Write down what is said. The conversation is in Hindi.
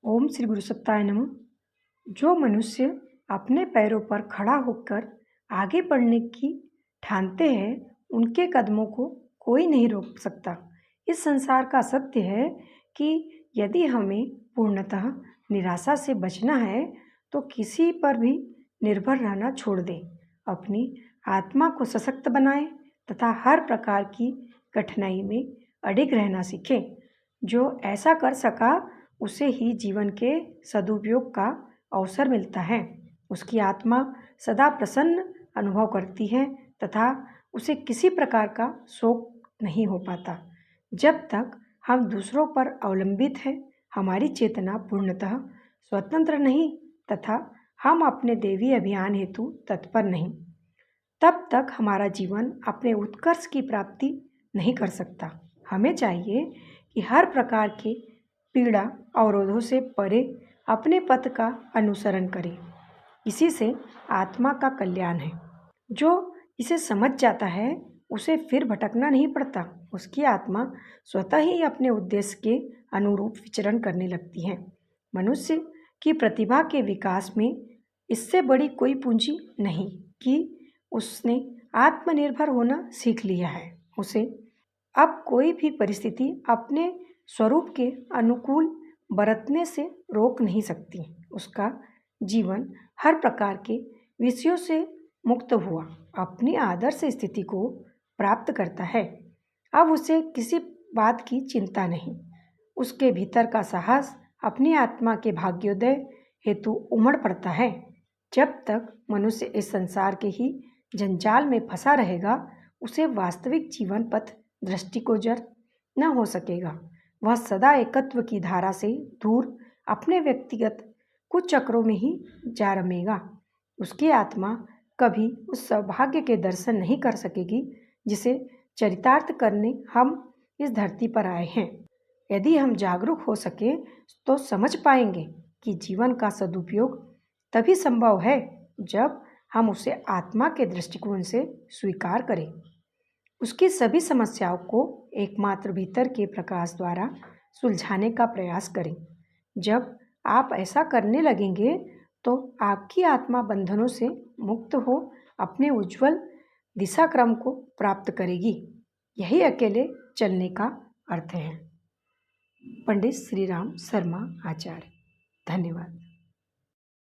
ओम श्री गुरु सत्ताय नमः। जो मनुष्य अपने पैरों पर खड़ा होकर आगे बढ़ने की ठानते हैं, उनके कदमों को कोई नहीं रोक सकता। इस संसार का सत्य है कि यदि हमें पूर्णतः निराशा से बचना है, तो किसी पर भी निर्भर रहना छोड़ दें। अपनी आत्मा को सशक्त बनाएं तथा हर प्रकार की कठिनाई में अडिग रहना सीखें। जो ऐसा कर सका, उसे ही जीवन के सदुपयोग का अवसर मिलता है। उसकी आत्मा सदा प्रसन्न अनुभव करती है तथा उसे किसी प्रकार का शोक नहीं हो पाता। जब तक हम दूसरों पर अवलंबित हैं, हमारी चेतना पूर्णतः स्वतंत्र नहीं तथा हम अपने दैवी अभियान हेतु तत्पर नहीं, तब तक हमारा जीवन अपने उत्कर्ष की प्राप्ति नहीं कर सकता। हमें चाहिए कि हर प्रकार के पीड़ा अवरोधों से परे अपने पथ का अनुसरण करें। इसी से आत्मा का कल्याण है। जो इसे समझ जाता है, उसे फिर भटकना नहीं पड़ता। उसकी आत्मा स्वतः ही अपने उद्देश्य के अनुरूप विचरण करने लगती है। मनुष्य की प्रतिभा के विकास में इससे बड़ी कोई पूंजी नहीं कि उसने आत्मनिर्भर होना सीख लिया है। उसे अब कोई भी परिस्थिति अपने स्वरूप के अनुकूल बरतने से रोक नहीं सकती। उसका जीवन हर प्रकार के विषयों से मुक्त हुआ अपनी आदर्श स्थिति को प्राप्त करता है। अब उसे किसी बात की चिंता नहीं। उसके भीतर का साहस अपनी आत्मा के भाग्योदय हेतु उमड़ पड़ता है। जब तक मनुष्य इस संसार के ही जंजाल में फंसा रहेगा, उसे वास्तविक जीवन पथ दृष्टिगोचर न हो सकेगा। वह सदा एकत्व की धारा से दूर अपने व्यक्तिगत कुछ चक्रों में ही जा रमेगा। उसकी आत्मा कभी उस सौभाग्य के दर्शन नहीं कर सकेगी जिसे चरितार्थ करने हम इस धरती पर आए हैं। यदि हम जागरूक हो सके तो समझ पाएंगे कि जीवन का सदुपयोग तभी संभव है जब हम उसे आत्मा के दृष्टिकोण से स्वीकार करें। उसकी सभी समस्याओं को एकमात्र भीतर के प्रकाश द्वारा सुलझाने का प्रयास करें। जब आप ऐसा करने लगेंगे तो आपकी आत्मा बंधनों से मुक्त हो अपने उज्जवल दिशा क्रम को प्राप्त करेगी। यही अकेले चलने का अर्थ है। पंडित श्री राम शर्मा आचार्य। धन्यवाद।